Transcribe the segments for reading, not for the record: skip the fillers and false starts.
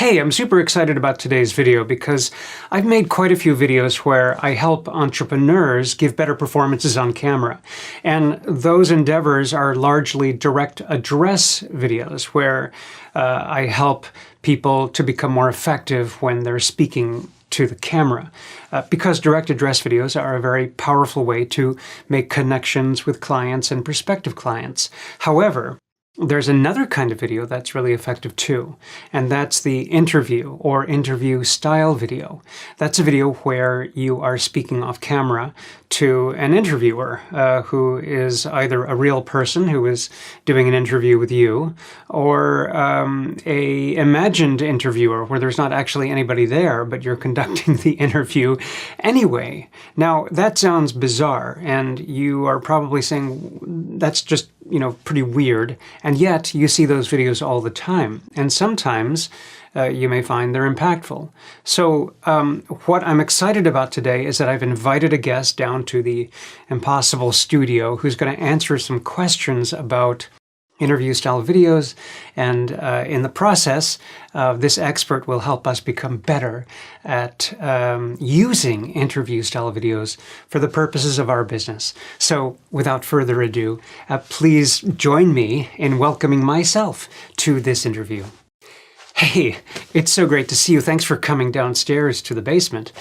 Hey, I'm super excited about today's video because I've made quite a few videos where I help entrepreneurs give better performances on camera. And those endeavors are largely direct address videos where I help people to become more effective when they're speaking to the camera. Because direct address videos are a very powerful way to make connections with clients and prospective clients. However, there's another kind of video that's really effective too, and that's the interview or interview style video. That's a video where you are speaking off camera to an interviewer who is either a real person who is doing an interview with you, or a imagined interviewer where there's not actually anybody there, but you're conducting the interview anyway. Now, that sounds bizarre, and you are probably saying that's just, pretty weird. And yet you see those videos all the time. And sometimes you may find they're impactful. So what I'm excited about today is that I've invited a guest down to the Impossible Studio who's going to answer some questions about interview style videos, and in the process, this expert will help us become better at using interview style videos for the purposes of our business. So without further ado, please join me in welcoming myself to this interview. Hey, it's so great to see you. Thanks for coming downstairs to the basement.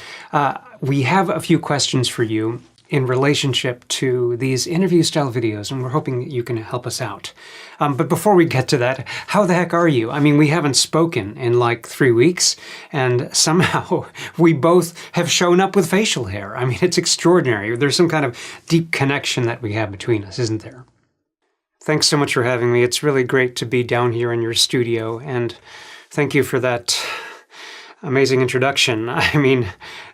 We have a few questions for you in relationship to these interview style videos, and we're hoping that you can help us out. But before we get to that, how the heck are you? I mean, we haven't spoken in like 3 weeks, and somehow we both have shown up with facial hair. I mean, it's extraordinary. There's some kind of deep connection that we have between us, isn't there? Thanks so much for having me. It's really great to be down here in your studio, and thank you for that amazing introduction. I mean,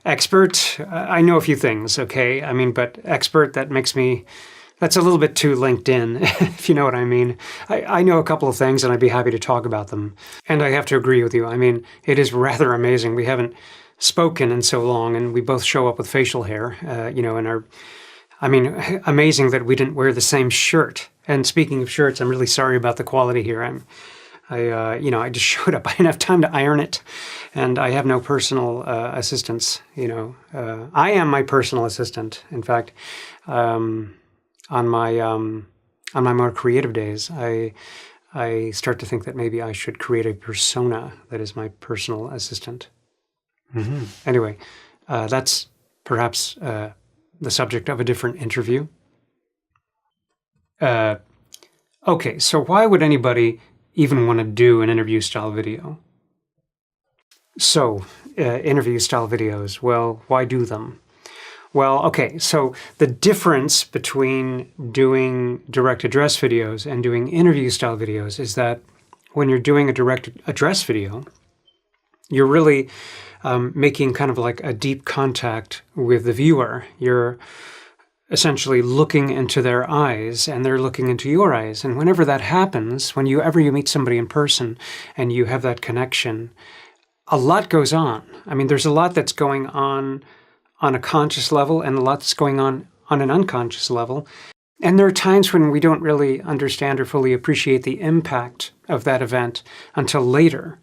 expert, I know a few things, okay? I mean, but expert, that's a little bit too LinkedIn, if you know what I mean. I know a couple of things and I'd be happy to talk about them. And I have to agree with you. I mean, it is rather amazing. We haven't spoken in so long and we both show up with facial hair, amazing that we didn't wear the same shirt. And speaking of shirts, I'm really sorry about the quality here. I just showed up. I didn't have time to iron it, and I have no personal assistants. I am my personal assistant. In fact, on my more creative days, I start to think that maybe I should create a persona that is my personal assistant. Mm-hmm. Anyway, that's perhaps the subject of a different interview. Okay, so why would anybody even want to do an interview style video? So, interview style videos, well, why do them? Well, okay, so the difference between doing direct address videos and doing interview style videos is that when you're doing a direct address video, you're really making kind of like a deep contact with the viewer. You're essentially looking into their eyes and they're looking into your eyes. And whenever that happens, whenever you meet somebody in person and you have that connection, a lot goes on. I mean, there's a lot that's going on a conscious level and a lot that's going on an unconscious level. And there are times when we don't really understand or fully appreciate the impact of that event until later.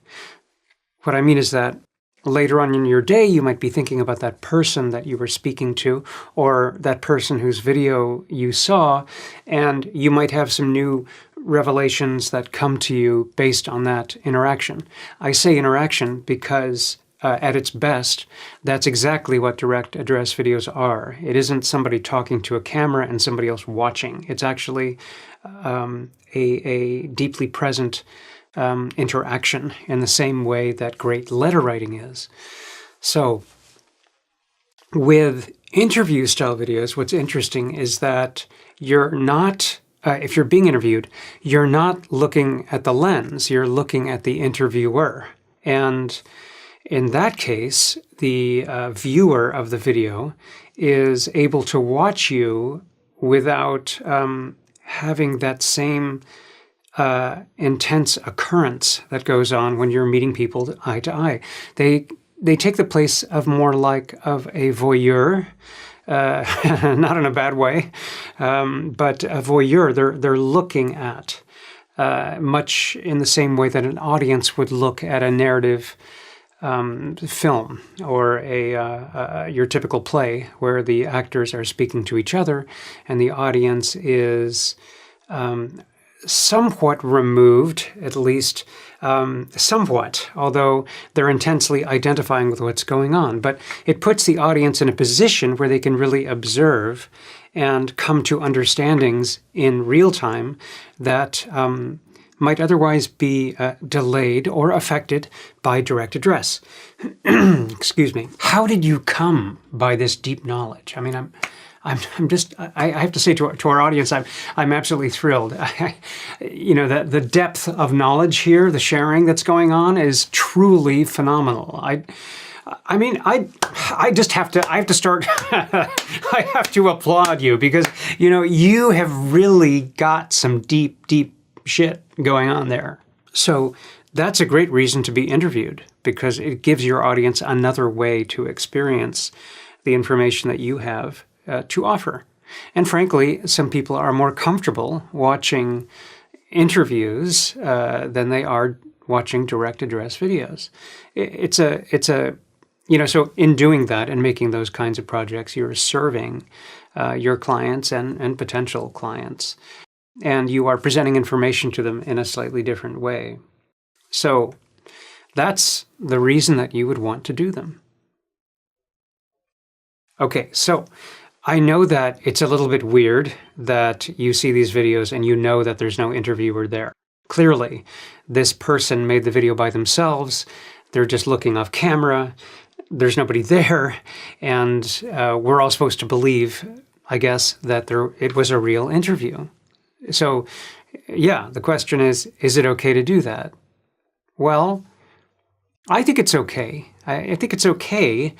What I mean is that later on in your day, you might be thinking about that person that you were speaking to or that person whose video you saw, and you might have some new revelations that come to you based on that interaction. I say interaction because at its best, that's exactly what direct address videos are. It isn't somebody talking to a camera and somebody else watching. It's actually a deeply present interaction in the same way that great letter writing is. So with interview style videos, what's interesting is that you're not, if you're being interviewed, you're not looking at the lens, you're looking at the interviewer. And in that case, the viewer of the video is able to watch you without having that same intense occurrence that goes on when you're meeting people eye to eye. They take the place of more like of a voyeur, not in a bad way, but a voyeur. They're looking at much in the same way that an audience would look at a narrative film or your typical play where the actors are speaking to each other and the audience is somewhat removed, at least somewhat, although they're intensely identifying with what's going on. But it puts the audience in a position where they can really observe and come to understandings in real time that might otherwise be delayed or affected by direct address. Excuse me. How did you come by this deep knowledge? I mean, I'm just, I have to say to our audience, I'm absolutely thrilled. You know, the depth of knowledge here, the sharing that's going on is truly phenomenal. I mean, I just have to, I have to start, I have to applaud you because, you know, you have really got some deep, deep shit going on there. So that's a great reason to be interviewed because it gives your audience another way to experience the information that you have to offer. And frankly, some people are more comfortable watching interviews than they are watching direct address videos. It's a, you know, so in doing that and making those kinds of projects, you're serving your clients and potential clients. And you are presenting information to them in a slightly different way. So that's the reason that you would want to do them. Okay, so I know that it's a little bit weird that you see these videos and you know that there's no interviewer there. Clearly, this person made the video by themselves. They're just looking off camera. There's nobody there. And we're all supposed to believe, I guess, that it was a real interview. So, yeah, the question is it okay to do that? Well, I think it's okay. I think it's okay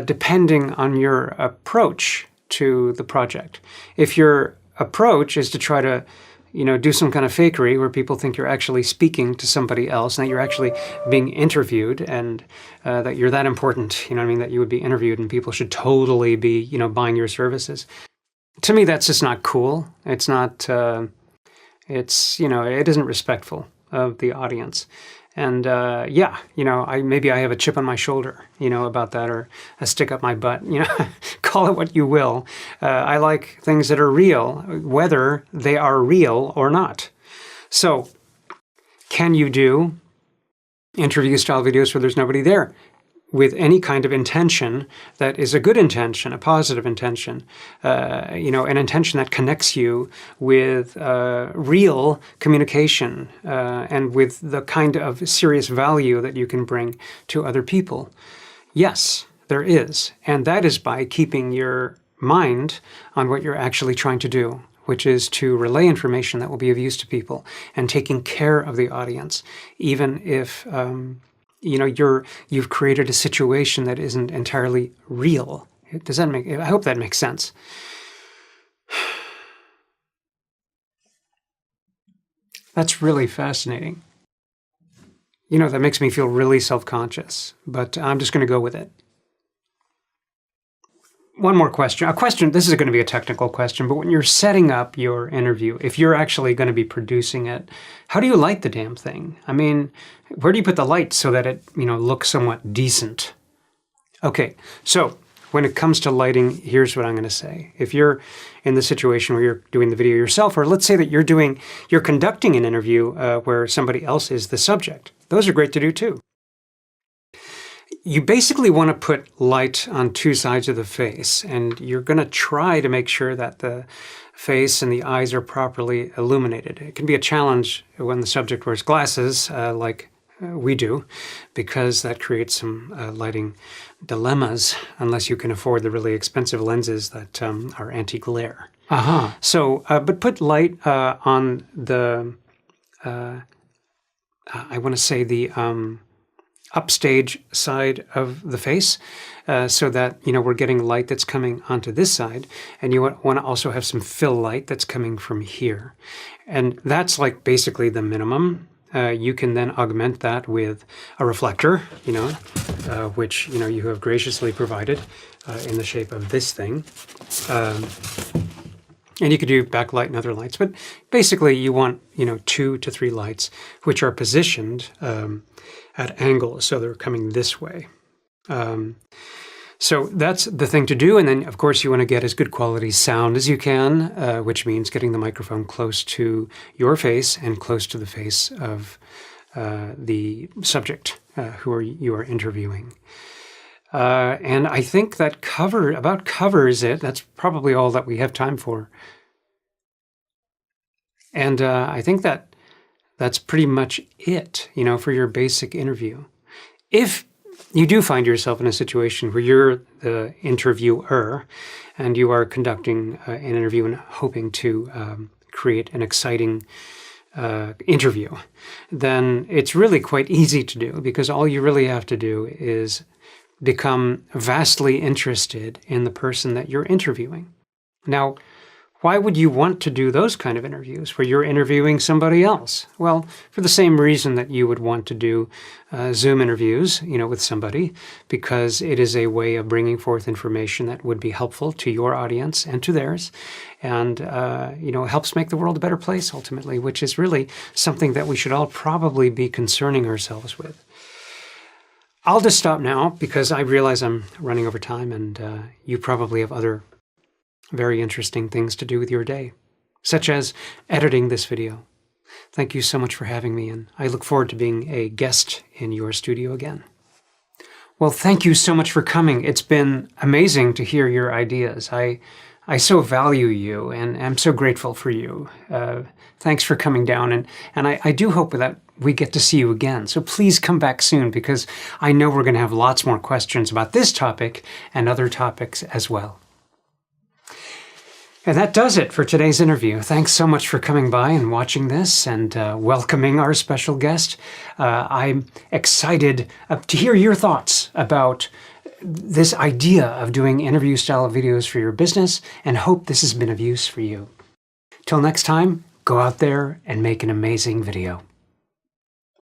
depending on your approach to the project. If your approach is to try to, you know, do some kind of fakery where people think you're actually speaking to somebody else and that you're actually being interviewed and that you're that important, you know what I mean, that you would be interviewed and people should totally be, you know, buying your services. To me, that's just not cool. It's not, it's, you know, it isn't respectful of the audience. And yeah, you know, maybe I have a chip on my shoulder, you know, about that, or a stick up my butt, you know, call it what you will. I like things that are real, whether they are real or not. So can you do interview style videos where there's nobody there? With any kind of intention that is a good intention, a positive intention, you know, an intention that connects you with real communication and with the kind of serious value that you can bring to other people. Yes, there is. And that is by keeping your mind on what you're actually trying to do, which is to relay information that will be of use to people and taking care of the audience, even if you know, you've created a situation that isn't entirely real. Does that I hope that makes sense. That's really fascinating. You know, that makes me feel really self-conscious, but I'm just going to go with it. One more question. This is going to be a technical question, but when you're setting up your interview, if you're actually going to be producing it, how do you light the damn thing? I mean, where do you put the light so that it, you know, looks somewhat decent? Okay, so when it comes to lighting, here's what I'm going to say. If you're in the situation where you're doing the video yourself, or let's say that you're conducting an interview where somebody else is the subject, those are great to do too. You basically want to put light on two sides of the face, and you're going to try to make sure that the face and the eyes are properly illuminated. It can be a challenge when the subject wears glasses, like we do, because that creates some lighting dilemmas, unless you can afford the really expensive lenses that are anti-glare. So, but put light on the, I want to say the upstage side of the face, so that, you know, we're getting light that's coming onto this side, and you want to also have some fill light that's coming from here. And that's like basically the minimum. You can then augment that with a reflector, you know, which, you know, you have graciously provided in the shape of this thing. And you could do backlight and other lights, but basically you want, 2 to 3 lights, which are positioned at angles, so they're coming this way. So that's the thing to do. And then, of course, you want to get as good quality sound as you can, which means getting the microphone close to your face and close to the face of the subject who you are interviewing. And I think that about covers it. That's probably all that we have time for. And I think that's pretty much it, for your basic interview. If you do find yourself in a situation where you're the interviewer and you are conducting an interview and hoping to create an exciting interview, then it's really quite easy to do, because all you really have to do is become vastly interested in the person that you're interviewing. Now, why would you want to do those kind of interviews where you're interviewing somebody else? Well, for the same reason that you would want to do Zoom interviews, with somebody, because it is a way of bringing forth information that would be helpful to your audience and to theirs, and helps make the world a better place ultimately, which is really something that we should all probably be concerning ourselves with. I'll just stop now because I realize I'm running over time, and you probably have other very interesting things to do with your day, such as editing this video. Thank you so much for having me, and I look forward to being a guest in your studio again. Well, thank you so much for coming. It's been amazing to hear your ideas. I so value you, and I'm so grateful for you. Thanks for coming down, and I do hope that we get to see you again. So please come back soon, because I know we're going to have lots more questions about this topic and other topics as well. And that does it for today's interview. Thanks so much for coming by and watching this and welcoming our special guest. I'm excited to hear your thoughts about this idea of doing interview-style videos for your business, and hope this has been of use for you. Till next time, go out there and make an amazing video.